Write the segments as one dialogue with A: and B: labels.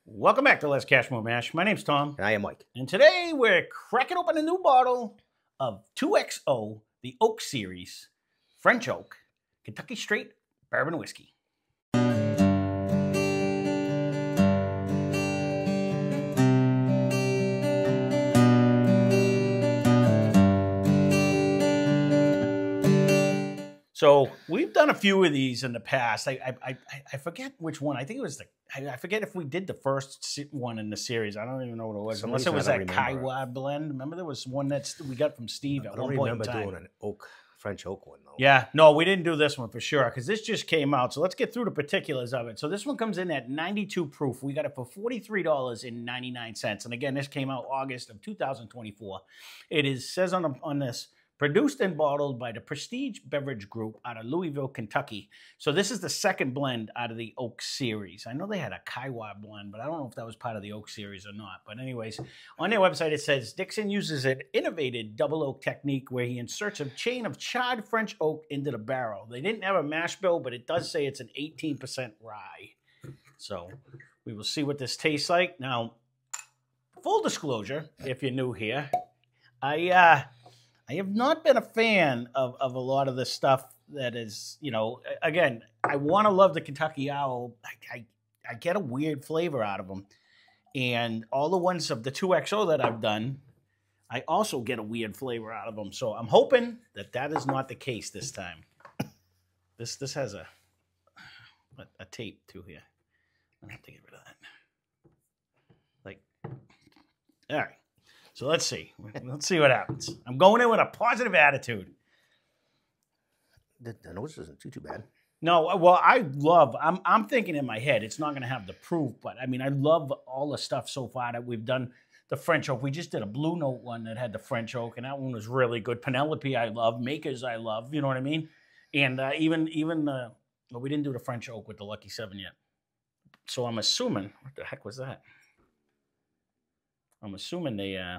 A: Welcome back to Lesscashmoremash. My name's Tom.
B: And I am Mike.
A: And today we're cracking open a new bottle of 2XO, the Oak Series, French Oak, Kentucky Straight Bourbon Whiskey. So we've done a few of these in the past. I forget which one. I think it was I forget if we did the first one in the series. I don't even know what it was. Unless it was that Kaiwa blend. Remember there was one that we got from Steve at one point in time.
B: I don't remember doing an French oak one though.
A: Yeah, no, we didn't do this one for sure because this just came out. So let's get through the particulars of it. So this one comes in at 92 proof. We got it for $43.99. And again, this came out August of 2024. It says on this, produced and bottled by the Prestige Beverage Group out of Louisville, Kentucky. So this is the second blend out of the Oak Series. I know they had a Kaiwa blend, but I don't know if that was part of the Oak Series or not. But anyways, on their website it says, Dixon uses an innovative double oak technique where he inserts a chain of charred French oak into the barrel. They didn't have a mash bill, but it does say it's an 18% rye. So we will see what this tastes like. Now, full disclosure, if you're new here, I have not been a fan of a lot of the stuff that is, you know, again, I want to love the Kentucky Owl. I get a weird flavor out of them. And all the ones of the 2XO that I've done, I also get a weird flavor out of them. So I'm hoping that that is not the case this time. This has a tape too here. I have to get rid of that. Like, all right. So let's see. Let's see what happens. I'm going in with a positive attitude.
B: The nose isn't too bad.
A: No, well, I'm thinking in my head, it's not going to have the proof, but I mean, I love all the stuff so far that we've done. The French oak, we just did a Blue Note one that had the French oak, and that one was really good. Penelope, I love. Makers, I love. You know what I mean? And well, we didn't do the French oak with the Lucky 7 yet. So I'm assuming, what the heck was that? I'm assuming they, I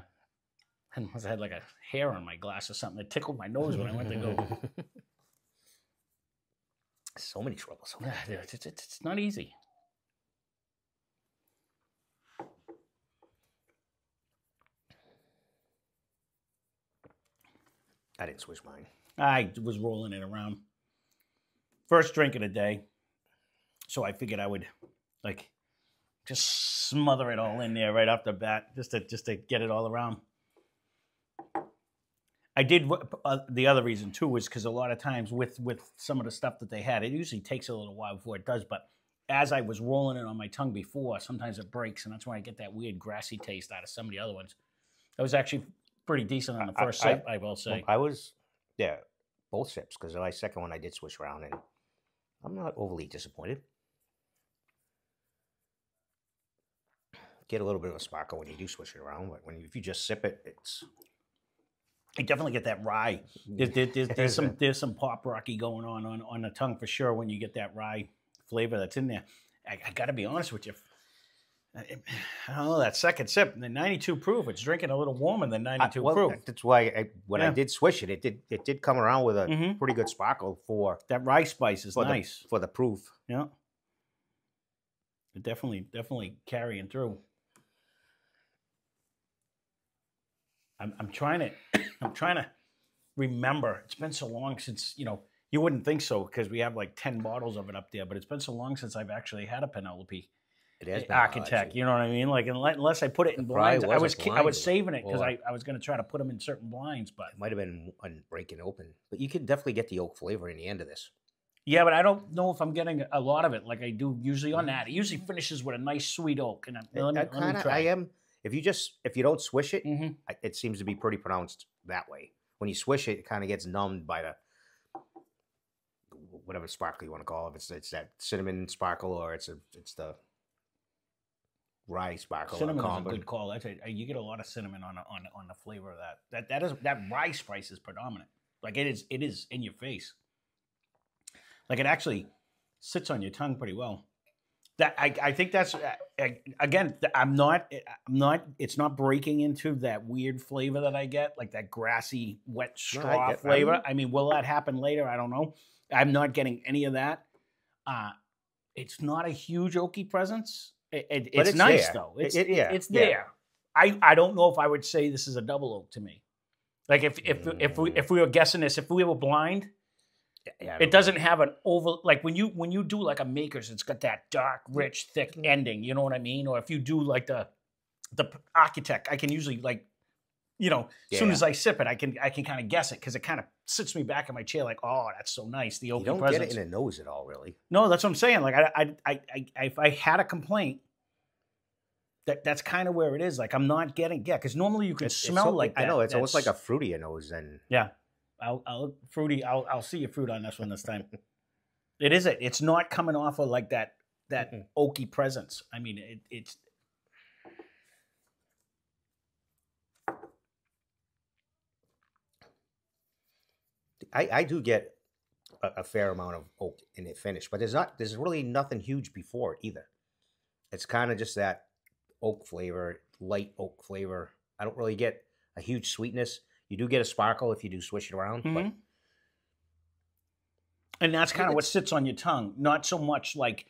A: had like a hair on my glass or something that tickled my nose when I went to go.
B: So many troubles.
A: Yeah, it's not easy.
B: I didn't switch mine.
A: I was rolling it around. First drink of the day. So I figured I would, like, just smother it all in there right off the bat, just to get it all around. I did, the other reason too was because a lot of times with some of the stuff that they had, it usually takes a little while before it does, but as I was rolling it on my tongue before, sometimes it breaks, and that's when I get that weird grassy taste out of some of the other ones. That was actually pretty decent on the first sip, I will say.
B: I was, yeah, both sips, because my second one I did switch around, and I'm not overly disappointed. Get a little bit of a sparkle when you do switch it around, but if you just sip it,
A: I definitely get that rye. There's some pop rocky going on the tongue for sure when you get that rye flavor that's in there. I got to be honest with you. I don't know, that second sip, the 92 proof, it's drinking a little warmer than 92 proof.
B: That's why when I did swish it, it did come around with a pretty good sparkle for
A: that rye spice is nice
B: for the proof.
A: Yeah, it definitely carrying through. I'm trying to remember. It's been so long since, you know, you wouldn't think so because we have like 10 bottles of it up there, but it's been so long since I've actually had a Penelope.
B: It has been
A: Architect, you know what I mean? Like unless I put it in blinds, I was saving it because I was going to try to put them in certain blinds, but
B: it might have been on breaking open. But you can definitely get the oak flavor in the end of this.
A: Yeah, but I don't know if I'm getting a lot of it like I do usually on that. It usually finishes with a nice sweet oak, and
B: I am. If you don't swish it, it seems to be pretty pronounced that way. When you swish it, it kind of gets numbed by the whatever sparkle you want to call it. It's that cinnamon sparkle, or it's the rye sparkle.
A: Cinnamon is a good call. You get a lot of cinnamon on the flavor of that. That rye spice is predominant. Like it is in your face. Like it actually sits on your tongue pretty well. That I think that's again. It's not breaking into that weird flavor that I get, like that grassy, wet straw flavor. I mean, will that happen later? I don't know. I'm not getting any of that. It's not a huge oaky presence. It's nice though. It's there. I don't know if I would say this is a double oak to me. Like if we were guessing this, if we were blind, it doesn't have an like when you do like a Maker's, it's got that dark, rich, thick ending. You know what I mean? Or if you do like the Architect, I can usually like, as soon as I sip it, I can kind of guess it because it kind of sits me back in my chair like, oh, that's so nice. The oaky
B: You don't
A: presence.
B: get it in the nose at all, really.
A: No, that's what I'm saying. Like if I had a complaint, that's kind of where it is. Like I'm not getting because normally you can smell like that.
B: I know it's almost like a fruitier nose and
A: I'll see your fruit on this one this time. It isn't. It's not coming off of like that oaky presence. I mean, it's.
B: I do get a fair amount of oak in the finish, but there's really nothing huge before it either. It's kind of just that oak flavor, light oak flavor. I don't really get a huge sweetness. You do get a sparkle if you do swish it around, but
A: and that's kind of what sits on your tongue. Not so much like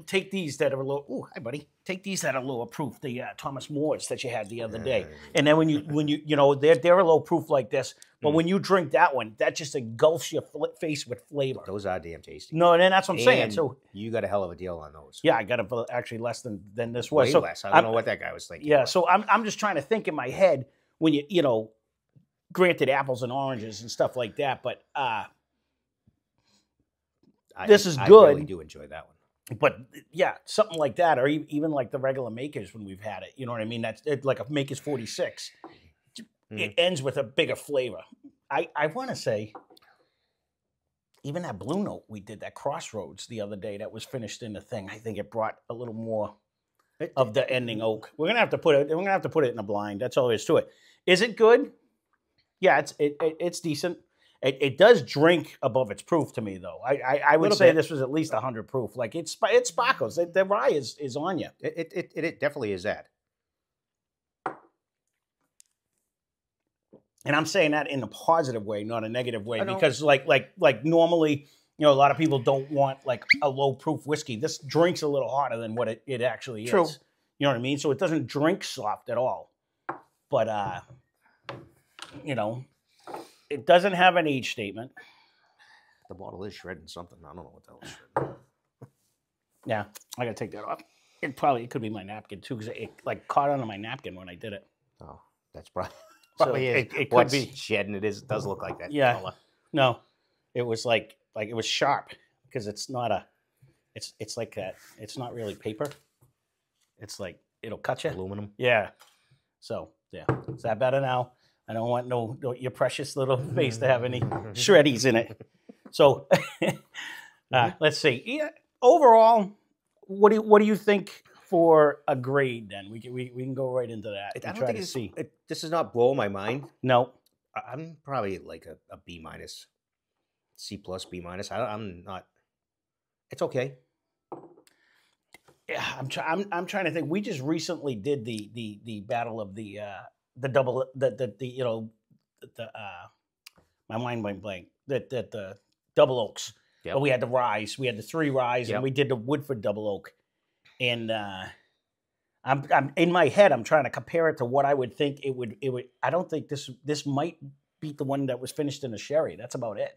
A: take these that are low. Oh, hi, buddy. Take these that are lower proof. The Thomas Moore's that you had the other day, and then when you they're a low proof like this, but when you drink that one, that just engulfs your face with flavor.
B: Those are damn tasty.
A: No, and that's what I'm saying. So
B: you got a hell of a deal on those.
A: Yeah, I got actually less than this was.
B: Way less. I don't know what that guy was thinking.
A: Yeah, so I'm just trying to think in my head when granted apples and oranges and stuff like that, but this is good.
B: I really do enjoy that one.
A: But yeah, something like that, or even like the regular Makers when we've had it. You know what I mean? That's like a Maker's 46. It ends with a bigger flavor. I want to say, even that Blue Note we did, that Crossroads the other day that was finished in the thing, I think it brought a little more of the ending oak. We're gonna have to put it in a blind. That's all there is to it. Is it good? Yeah, it's decent. It does drink above its proof to me, though. I would say this was at least 100 proof. Like it sparkles. The rye is on you.
B: It definitely is that.
A: And I'm saying that in a positive way, not a negative way, because like normally, a lot of people don't want like a low proof whiskey. This drinks a little hotter than what it actually is.
B: True.
A: You know what I mean? So it doesn't drink soft at all. But it doesn't have an age statement.
B: The bottle is shredding something. I don't know what that was shredding.
A: Yeah, I gotta take that off. It could be my napkin too, because it like caught onto my napkin when I did it.
B: Oh, that's probably
A: So
B: it could be shedding. It does look like that.
A: Yeah.
B: Color.
A: No, it was like it was sharp because it's not it's like that. It's not really paper. It's like it'll cut you.
B: Aluminum.
A: Yeah. So yeah, is that better now? I don't want no your precious little face to have any shreddies in it. So let's see. Yeah, overall, what do you think for a grade? Then we can go right into that.
B: I don't think this is not blowing my mind.
A: No,
B: I'm probably like a B minus, C plus, B minus. I'm not. It's okay.
A: Yeah, I'm trying to think. We just recently did the battle of the double my mind went blank. The double oaks. Yep. But we had the ryes. We had the 3 ryes, and we did the Woodford double oak. And I'm in my head. I'm trying to compare it to what I would think it would. I don't think this might beat the one that was finished in a sherry. That's about it.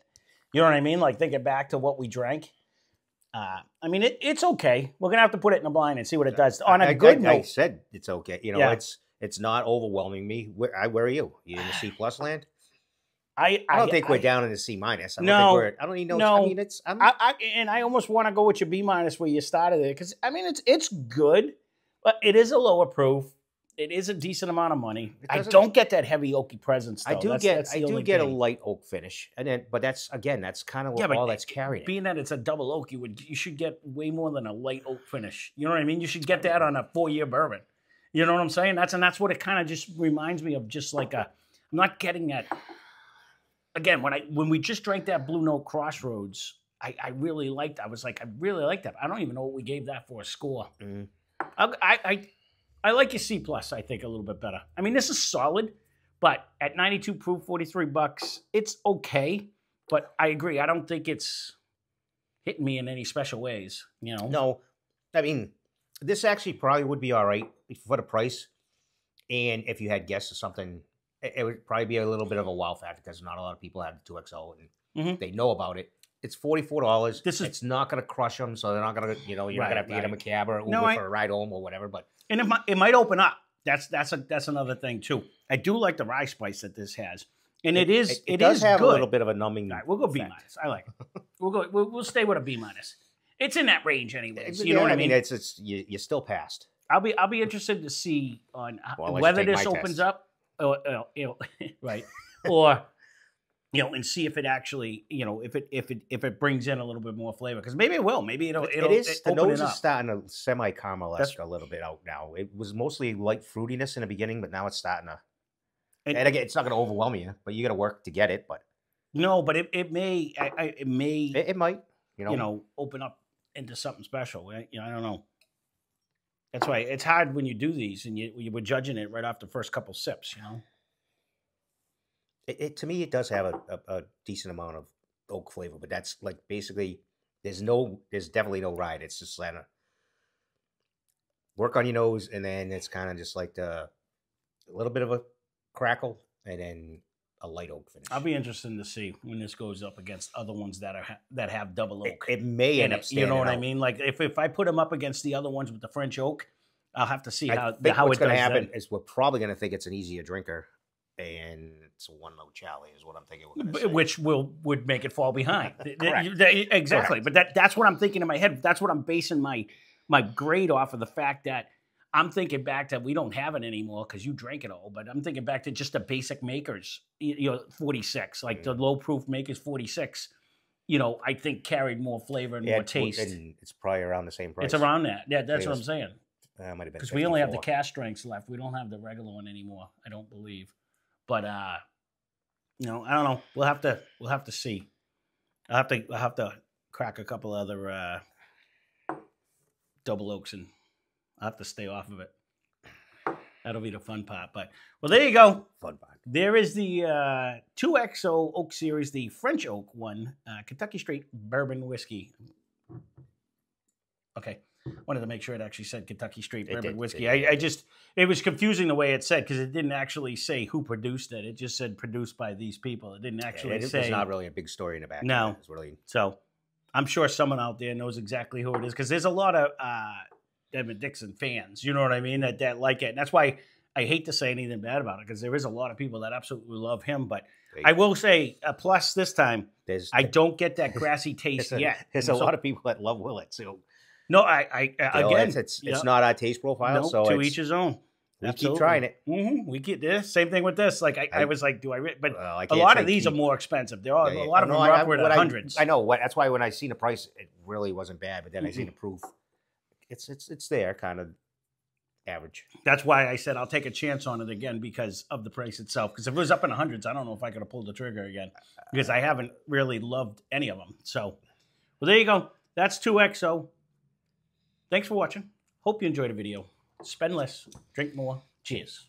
A: You know what I mean? Like thinking back to what we drank. I mean, it's okay. We're gonna have to put it in a blind and see what it does. On a good note,
B: I said it's okay. It's not overwhelming me. Where are you? You in the C plus land? I don't think we're down in the C minus. I don't even know.
A: No,
B: I mean,
A: I almost want to go with your B minus where you started it because I mean it's good, but it is a lower proof. It is a decent amount of money. I don't get that heavy oaky presence. Though.
B: I do get a light oak finish, but that's kind of all that's carrying.
A: Being that it's a double oak, you should get way more than a light oak finish. You know what I mean? You should get that on a 4-year bourbon. You know what I'm saying? That's what it kind of just reminds me of. Just like I'm not getting that. Again, when we just drank that Blue Note Crossroads, I really liked. I was like, I really like that. I don't even know what we gave that for a score.
B: Mm-hmm.
A: I like your C plus, I think, a little bit better. I mean, this is solid, but at 92 proof, $43, it's okay. But I agree. I don't think it's hitting me in any special ways,
B: No, I mean, This actually probably would be all right for the price. And if you had guests or something, it would probably be a little bit of a wow factor because not a lot of people have the 2XO and they know about it. It's $44. It's not going to crush them, so they're not going to, you're not going to have to get them a cab or Uber for a ride home or whatever. But
A: it might open up. That's another thing too. I do like the rye spice that this has, and it does
B: have
A: good.
B: a little bit of a numbing.
A: All right, we'll go B minus. I like it. We'll stay with a B minus. It's in that range anyways. You know what I mean?
B: It's you still passed.
A: I'll be interested to see on whether this opens up, right, or and see if it actually, if it brings in a little bit more flavor, because maybe it will. Maybe it'll.
B: The nose is starting to semi-caramelize a little bit out now. It was mostly light fruitiness in the beginning, but now it's starting to. And again, it's not going to overwhelm you, but you got to work to get it. But
A: no, but it may.
B: It might.
A: Open up into something special. I don't know. That's why it's hard when you do these and you were judging it right off the first couple sips.
B: To me, it does have a decent amount of oak flavor, but that's like basically there's definitely no ride. It's just kind of work on your nose, and then it's kind of just like a little bit of a crackle, and then a light oak finish.
A: I'll be interested to see when this goes up against other ones that have double oak.
B: It may end up standing
A: You know what
B: out.
A: I mean? Like if I put them up against the other ones with the French oak, I'll have to see how
B: what's going to happen
A: then.
B: is we're probably going to think it's an easier drinker, and it's a one-note Charlie is what I'm thinking we're going to say.
A: Which would make it fall behind.
B: Correct.
A: Exactly.
B: Correct.
A: But that's what I'm thinking in my head. That's what I'm basing my grade off of, the fact that I'm thinking back to, we don't have it anymore because you drank it all, but I'm thinking back to just the basic makers, 46, like the low proof makers 46, I think carried more flavor and more taste.
B: And it's probably around the same price.
A: It's around that. Yeah, that's what I'm saying.
B: Might have been
A: because we only have the cask strengths left. We don't have the regular one anymore, I don't believe. But I don't know. We'll have to see. I'll have to crack a couple other double oaks, and I'll have to stay off of it. That'll be the fun part. But there you go.
B: Fun part.
A: There is the 2XO Oak Series, the French Oak one, Kentucky Straight Bourbon Whiskey. Okay. Wanted to make sure it actually said Kentucky Straight Bourbon Whiskey. It was confusing the way it said, because it didn't actually say who produced it. It just said produced by these people. It didn't actually say.
B: There's not really a big story in the back.
A: No.
B: It's really...
A: So I'm sure someone out there knows exactly who it is, because there's a lot of Edmund Dixon fans, you know what I mean, that like it. And that's why I hate to say anything bad about it, because there is a lot of people that absolutely love him. But I will say a plus this time, I don't get that grassy taste yet.
B: There's a lot of people that love Willet, so...
A: No, again,
B: it's not our taste profile.
A: No,
B: so
A: to each his own.
B: We keep trying it.
A: Mm-hmm. We get this same thing with this. Like I was like, do I? But
B: a
A: lot of these are more expensive. There are a lot of them are upward of hundreds.
B: I know. That's why when I seen the price, it really wasn't bad. But then I seen the proof. It's there, kind of average.
A: That's why I said I'll take a chance on it again, because of the price itself. Because if it was up in the hundreds, I don't know if I could have pulled the trigger again, because I haven't really loved any of them. So, well, there you go. That's 2XO. Thanks for watching. Hope you enjoyed the video. Spend less, drink more. Cheers.